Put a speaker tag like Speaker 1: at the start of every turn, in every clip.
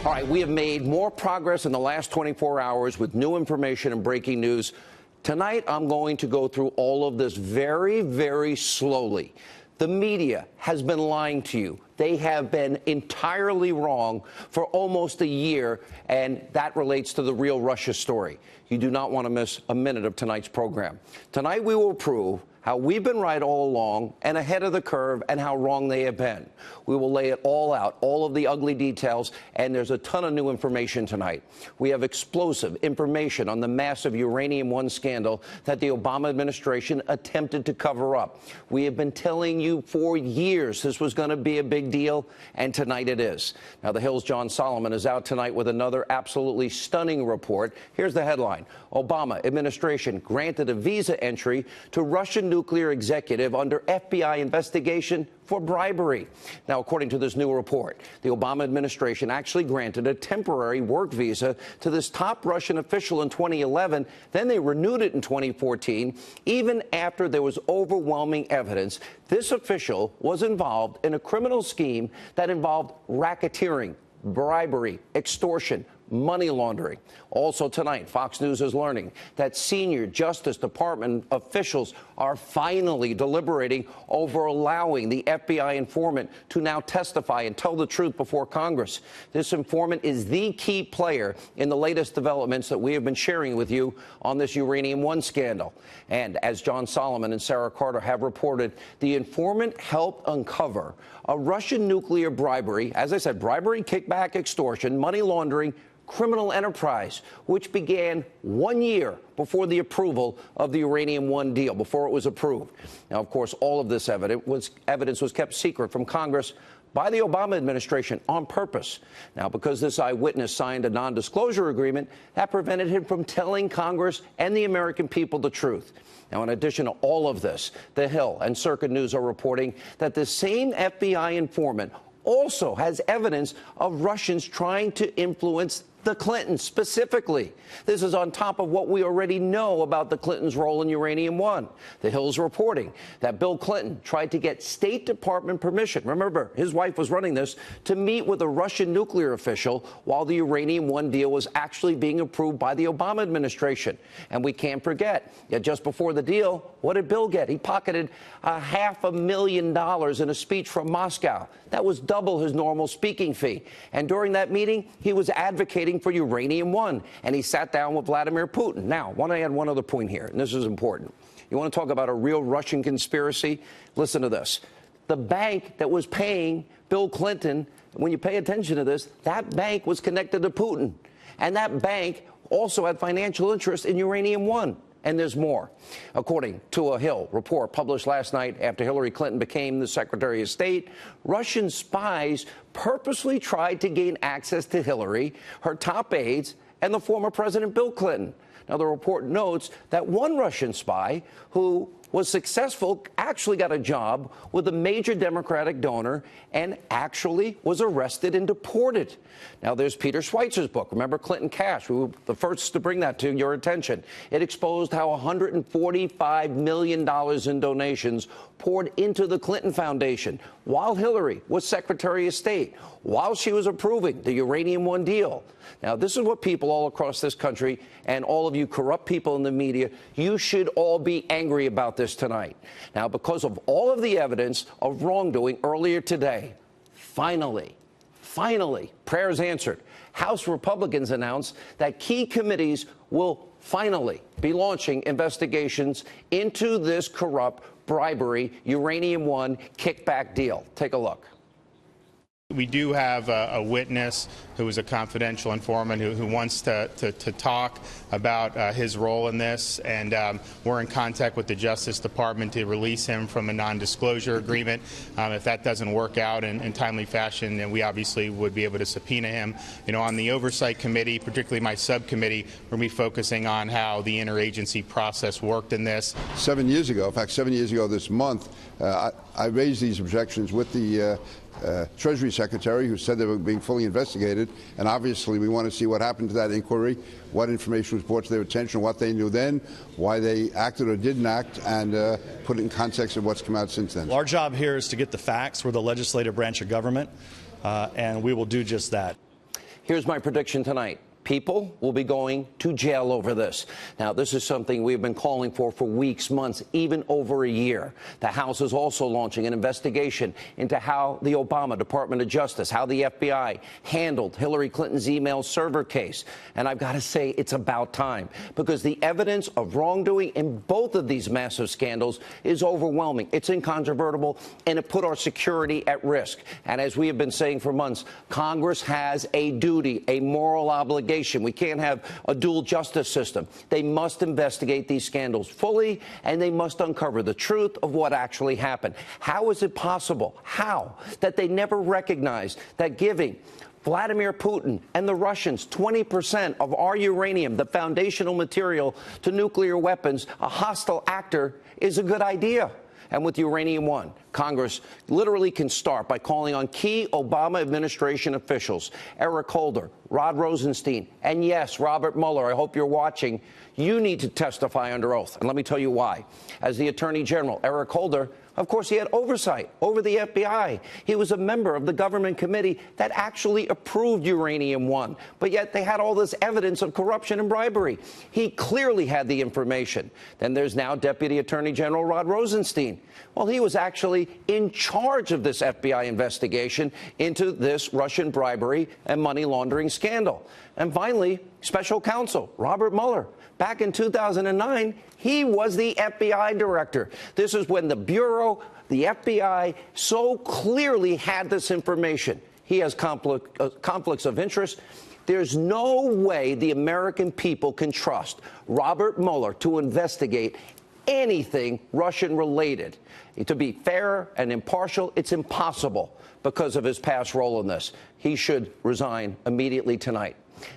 Speaker 1: All right, we have made more progress in the last 24 hours with new information and breaking news. Tonight, I'm going to go through all of this very, very slowly. The media has been lying to you. They have been entirely wrong for almost a year, and that relates to the real Russia story. You do not want to miss a minute of tonight's program. Tonight, we will prove how we've been right all along and ahead of the curve and how wrong they have been. We will lay it all out, all of the ugly details, and there's a ton of new information tonight. We have explosive information on the massive Uranium One scandal that the Obama administration attempted to cover up. We have been telling you for years this was going to be a big deal, and tonight it is. Now, The Hill's John Solomon is out tonight with another absolutely stunning report. Here's the headline. Obama administration granted a visa entry to Russian nuclear executive under FBI investigation for bribery. Now, according to this new report, the Obama administration actually granted a temporary work visa to this top Russian official in 2011. Then they renewed it in 2014, even after there was overwhelming evidence this official was involved in a criminal scheme that involved racketeering, bribery, extortion, money laundering. Also tonight, Fox News is learning that senior Justice Department officials are finally deliberating over allowing the FBI informant to now testify and tell the truth before Congress. This informant is the key player in the latest developments that we have been sharing with you on this Uranium One scandal. And as John Solomon and Sarah Carter have reported, the informant helped uncover a Russian nuclear bribery, as I said, bribery, kickback, extortion, money laundering, criminal enterprise, which began 1 year before the approval of the Uranium One deal, before it was approved. Now, of course, all of this evidence was kept secret from Congress by the Obama administration on purpose. Now, because this eyewitness signed a non-disclosure agreement, that prevented him from telling Congress and the American people the truth. Now, in addition to all of this, The Hill and Circuit News are reporting that the same FBI informant also has evidence of Russians trying to influence the Clintons specifically. This is on top of what we already know about the Clintons' role in Uranium One. The Hill's reporting that Bill Clinton tried to get State Department permission, remember, his wife was running this, to meet with a Russian nuclear official while the Uranium One deal was actually being approved by the Obama administration. And we can't forget, just before the deal, what did Bill get? He pocketed $500,000 in a speech from Moscow. That was double his normal speaking fee. And during that meeting, he was advocating for Uranium One, and he sat down with Vladimir Putin. Now, I want to add one other point here, and this is important. You want to talk about a real Russian conspiracy? Listen to this. The bank that was paying Bill Clinton, when you pay attention to this, that bank was connected to Putin, and that bank also had financial interest in Uranium One. And there's more. According to a Hill report published last night after Hillary Clinton became the Secretary of State, Russian spies purposely tried to gain access to Hillary, her top aides, and the former President Bill Clinton. Now, the report notes that one Russian spy who was successful actually got a job with a major Democratic donor and actually was arrested and deported. Now, there's Peter Schweizer's book. Remember Clinton Cash? We were the first to bring that to your attention. It exposed how $145 million in donations poured into the Clinton Foundation while Hillary was Secretary of State, while she was approving the Uranium One deal. Now, this is what people all across this country and all of you corrupt people in the media, you should all be angry about this tonight. Now, because of all of the evidence of wrongdoing earlier today, finally, prayers answered. House Republicans announced that key committees will finally be launching investigations into this corrupt bribery Uranium One kickback deal. Take a look.
Speaker 2: We do have a witness who is a confidential informant who wants to talk about his role in this, and we're in contact with the Justice Department to release him from a non-disclosure agreement. If that doesn't work out in timely fashion, then we obviously would be able to subpoena him. You know, on the Oversight Committee, particularly my subcommittee, we're going to be focusing on how the interagency process worked in this.
Speaker 3: 7 years ago, in fact, 7 years ago this month, I raised these objections with the Treasury Secretary, who said they were being fully investigated, and obviously we want to see what happened to that inquiry, what information was brought to their attention, what they knew then, why they acted or didn't act, and put it in context of what's come out since then.
Speaker 4: Our job here is to get the facts. We're the legislative branch of government, and we will do just that.
Speaker 1: Here's my prediction tonight. People will be going to jail over this. Now, this is something we've been calling for weeks, months, even over a year. The House is also launching an investigation into how the Obama Department of Justice, how the FBI handled Hillary Clinton's email server case. And I've got to say, it's about time, because the evidence of wrongdoing in both of these massive scandals is overwhelming. It's incontrovertible, and it put our security at risk. And as we have been saying for months, Congress has a duty, a moral obligation. We can't have a dual justice system. They must investigate these scandals fully, and they must uncover the truth of what actually happened. How is it possible? How? That they never recognized that giving Vladimir Putin and the Russians 20% of our uranium, the foundational material to nuclear weapons, a hostile actor, is a good idea. And with Uranium One, Congress literally can start by calling on key Obama administration officials, Eric Holder, Rod Rosenstein, and yes, Robert Mueller. I hope you're watching. You need to testify under oath. And let me tell you why. As the Attorney General, Eric Holder, of course, he had oversight over the FBI. He was a member of the government committee that actually approved Uranium One. But yet they had all this evidence of corruption and bribery. He clearly had the information. Then there's now Deputy Attorney General Rod Rosenstein. Well, he was actually in charge of this FBI investigation into this Russian bribery and money laundering scandal. And finally, Special Counsel Robert Mueller. Back in 2009, he was the FBI director. This is when the Bureau, the FBI, so clearly had this information. He has conflicts of interest. There's no way the American people can trust Robert Mueller to investigate anything Russian-related. To be fair and impartial, it's impossible because of his past role in this. He should resign immediately tonight.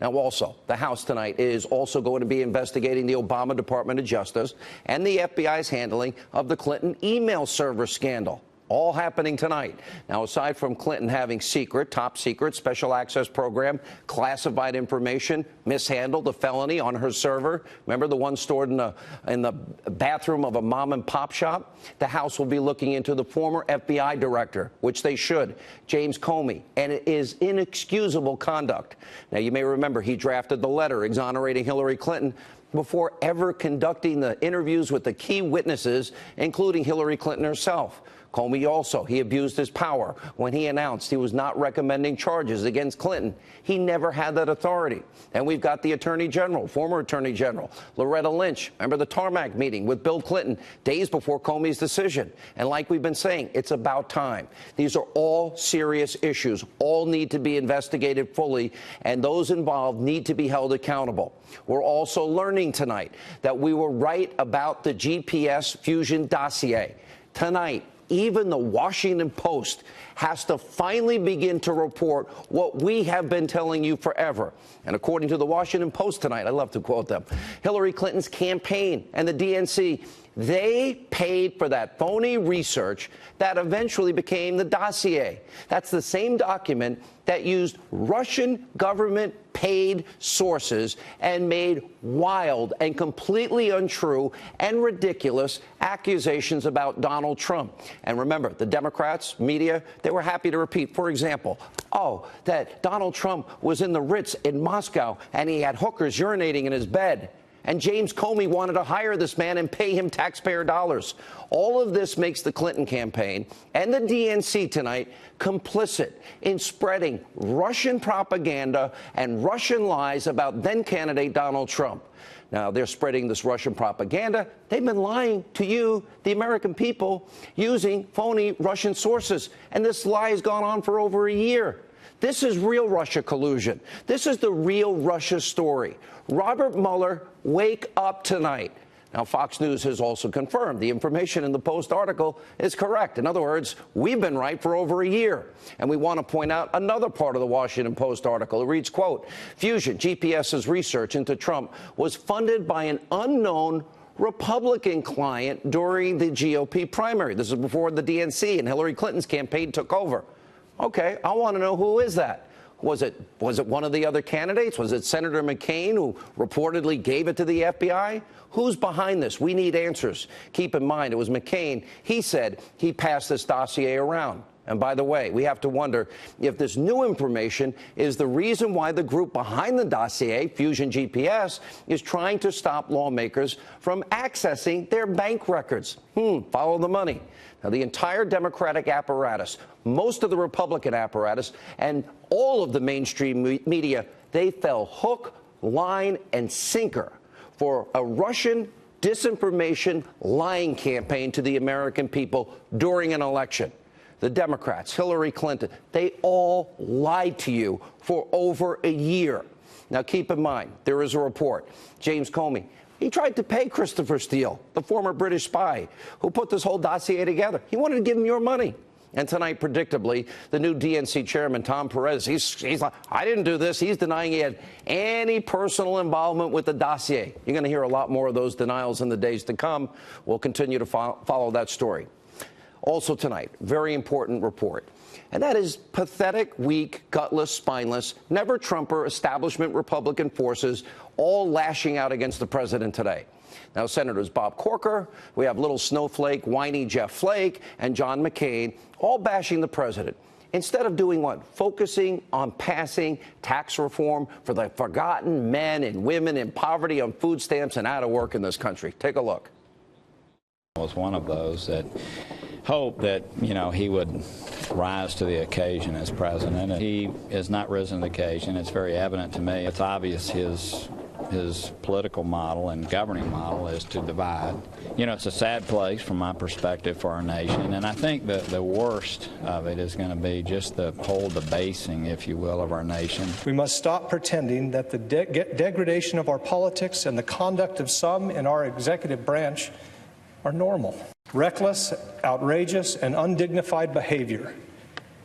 Speaker 1: Now, also, the House tonight is also going to be investigating the Obama Department of Justice and the FBI's handling of the Clinton email server scandal. All happening tonight. Now, aside from Clinton having top secret, special access program, classified information, mishandled a felony on her server, remember the one stored in the bathroom of a mom and pop shop? The House will be looking into the former FBI director, which they should, James Comey, and it is inexcusable conduct. Now, you may remember he drafted the letter exonerating Hillary Clinton before ever conducting the interviews with the key witnesses, including Hillary Clinton herself. Comey also, he abused his power when he announced he was not recommending charges against Clinton. He never had that authority. And we've got the Attorney General, former Attorney General, Loretta Lynch. Remember the tarmac meeting with Bill Clinton days before Comey's decision. And like we've been saying, it's about time. These are all serious issues. All need to be investigated fully, and those involved need to be held accountable. We're also learning tonight that we were right about the GPS fusion dossier. Tonight, even the Washington Post has to finally begin to report what we have been telling you forever. And according to the Washington Post tonight, I love to quote them, Hillary Clinton's campaign and the DNC, they paid for that phony research that eventually became the dossier. That's the same document that used Russian government-paid sources and made wild and completely untrue and ridiculous accusations about Donald Trump. And remember, the Democrats, media, they were happy to repeat, for example, that Donald Trump was in the Ritz in Moscow and he had hookers urinating in his bed. And James Comey wanted to hire this man and pay him taxpayer dollars. All of this makes the Clinton campaign and the DNC tonight complicit in spreading Russian propaganda and Russian lies about then-candidate Donald Trump. Now, they're spreading this Russian propaganda. They've been lying to you, the American people, using phony Russian sources. And this lie has gone on for over a year. This is real Russia collusion. This is the real Russia story. Robert Mueller, wake up tonight. Now, Fox News has also confirmed the information in the Post article is correct. In other words, we've been right for over a year. And we want to point out another part of the Washington Post article. It reads, quote, Fusion, GPS's research into Trump was funded by an unknown Republican client during the GOP primary. This is before the DNC and Hillary Clinton's campaign took over. Okay, I want to know, who is that? Was it one of the other candidates? Was it Senator McCain, who reportedly gave it to the FBI? Who's behind this? We need answers. Keep in mind, it was McCain. He said he passed this dossier around. And by the way, we have to wonder if this new information is the reason why the group behind the dossier, Fusion GPS, is trying to stop lawmakers from accessing their bank records. Follow the money. Now, the entire Democratic apparatus, most of the Republican apparatus, and all of the mainstream media, they fell hook, line, and sinker for a Russian disinformation lying campaign to the American people during an election. The Democrats, Hillary Clinton, they all lied to you for over a year. Now, keep in mind, there is a report. James Comey, he tried to pay Christopher Steele, the former British spy who put this whole dossier together. He wanted to give him your money. And tonight, predictably, the new DNC chairman, Tom Perez, he's like, I didn't do this. He's denying he had any personal involvement with the dossier. You're going to hear a lot more of those denials in the days to come. We'll continue to follow that story. Also tonight, very important report. And that is pathetic, weak, gutless, spineless, never-Trumper establishment Republican forces all lashing out against the president today. Now, Senators Bob Corker, we have little snowflake, whiny Jeff Flake, and John McCain all bashing the president. Instead of doing what? Focusing on passing tax reform for the forgotten men and women in poverty on food stamps and out of work in this country. Take a look.
Speaker 4: I was one of those that hoped that, he would rise to the occasion as president. And he has not risen to the occasion. It's very evident to me. It's obvious his political model and governing model is to divide. It's a sad place from my perspective for our nation, and I think that the worst of it is going to be just the whole debasing, if you will, of our nation.
Speaker 5: We must stop pretending that the degradation of our politics and the conduct of some in our executive branch are normal. Reckless, outrageous, and undignified behavior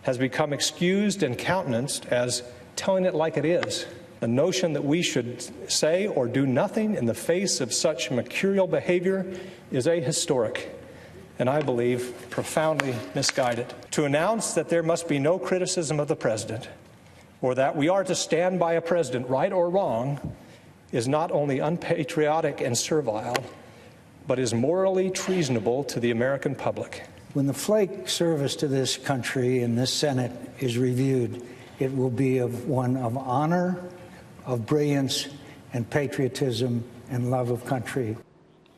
Speaker 5: has become excused and countenanced as telling it like it is. The notion that we should say or do nothing in the face of such mercurial behavior is ahistoric and, I believe, profoundly misguided. To announce that there must be no criticism of the president or that we are to stand by a president, right or wrong, is not only unpatriotic and servile, but is morally treasonable to the American public.
Speaker 6: When the Flake service to this country in this Senate is reviewed, it will be one of honor, of brilliance, and patriotism and love of country.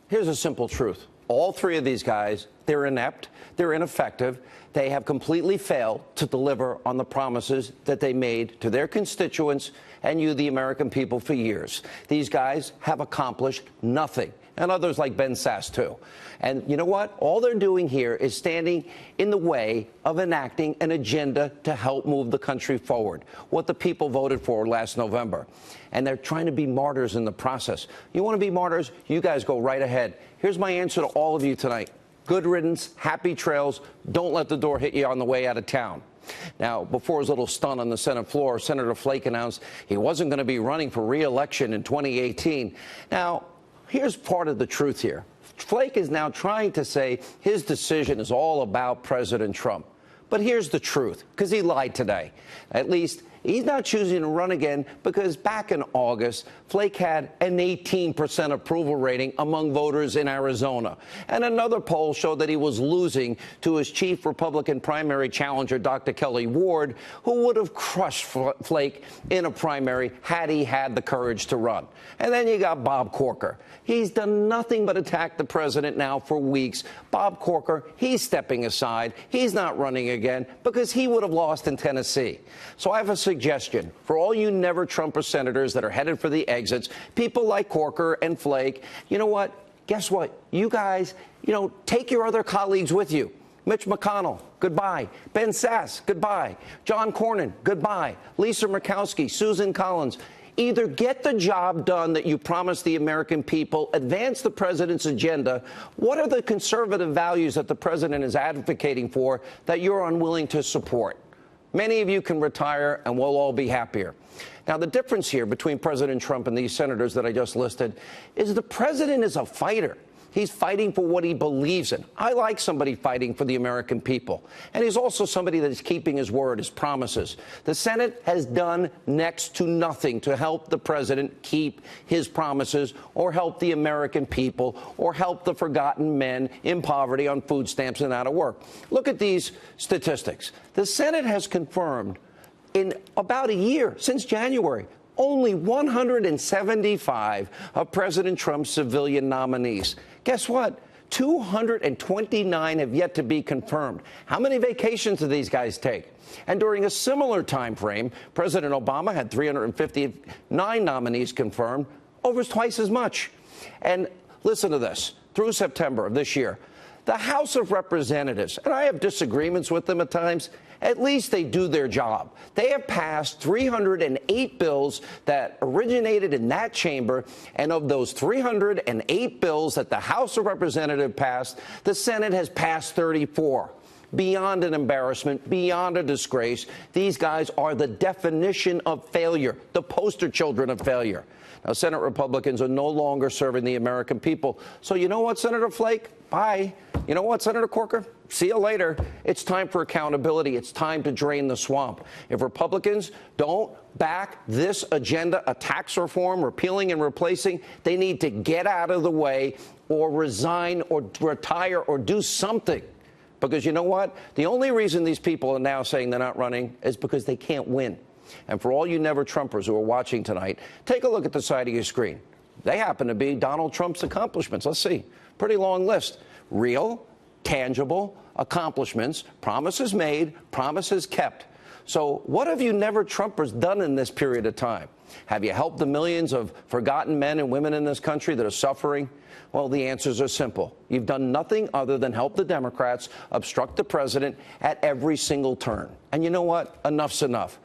Speaker 1: Here's a simple truth. All three of these guys, they're inept, they're ineffective, they have completely failed to deliver on the promises that they made to their constituents and you, the American people, for years. These guys have accomplished nothing. And others like Ben Sasse, too. And you know what? All they're doing here is standing in the way of enacting an agenda to help move the country forward, what the people voted for last November. And they're trying to be martyrs in the process. You want to be martyrs? You guys go right ahead. Here's my answer to all of you tonight. Good riddance, happy trails. Don't let the door hit you on the way out of town. Now, before his little stunt on the Senate floor, Senator Flake announced he wasn't going to be running for re-election in 2018. Now, here's part of the truth here. Flake is now trying to say his decision is all about President Trump. But here's the truth, because he lied today. At least he's not choosing to run again because back in August, Flake had an 18% approval rating among voters in Arizona. And another poll showed that he was losing to his chief Republican primary challenger, Dr. Kelly Ward, who would have crushed Flake in a primary had he had the courage to run. And then you got Bob Corker. He's done nothing but attack the president now for weeks. Bob Corker, he's stepping aside. He's not running again because he would have lost in Tennessee. So I have a suggestion for all you never-Trumper senators that are headed for the exits, people like Corker and Flake. You know what? Guess what? You guys, take your other colleagues with you. Mitch McConnell, goodbye. Ben Sasse, goodbye. John Cornyn, goodbye. Lisa Murkowski, Susan Collins. Either get the job done that you promised the American people, advance the president's agenda. What are the conservative values that the president is advocating for that you're unwilling to support? Many of you can retire and we'll all be happier. Now, the difference here between President Trump and these senators that I just listed is the president is a fighter. He's fighting for what he believes in. I like somebody fighting for the American people. And he's also somebody that is keeping his word, his promises. The Senate has done next to nothing to help the president keep his promises or help the American people or help the forgotten men in poverty on food stamps and out of work. Look at these statistics. The Senate has confirmed in about a year, since January, only 175 of President Trump's civilian nominees. Guess what? 229 have yet to be confirmed. How many vacations do these guys take? And during a similar time frame, President Obama had 359 nominees confirmed, over twice as much. And listen to this. Through September of this year, the House of Representatives, and I have disagreements with them at times, at least they do their job. They have passed 308 bills that originated in that chamber, and of those 308 bills that the House of Representatives passed, the Senate has passed 34. Beyond an embarrassment, beyond a disgrace, these guys are the definition of failure, the poster children of failure. Now, Senate Republicans are no longer serving the American people. So you know what, Senator Flake? Bye. You know what, Senator Corker? See you later. It's time for accountability. It's time to drain the swamp. If Republicans don't back this agenda, a tax reform, repealing and replacing, they need to get out of the way or resign or retire or do something. Because you know what? The only reason these people are now saying they're not running is because they can't win. And for all you never-Trumpers who are watching tonight, take a look at the side of your screen. They happen to be Donald Trump's accomplishments. Let's see. Pretty long list. Real, tangible accomplishments, promises made, promises kept. So what have you never-Trumpers done in this period of time? Have you helped the millions of forgotten men and women in this country that are suffering? Well, the answers are simple. You've done nothing other than help the Democrats obstruct the president at every single turn. And you know what? Enough's enough.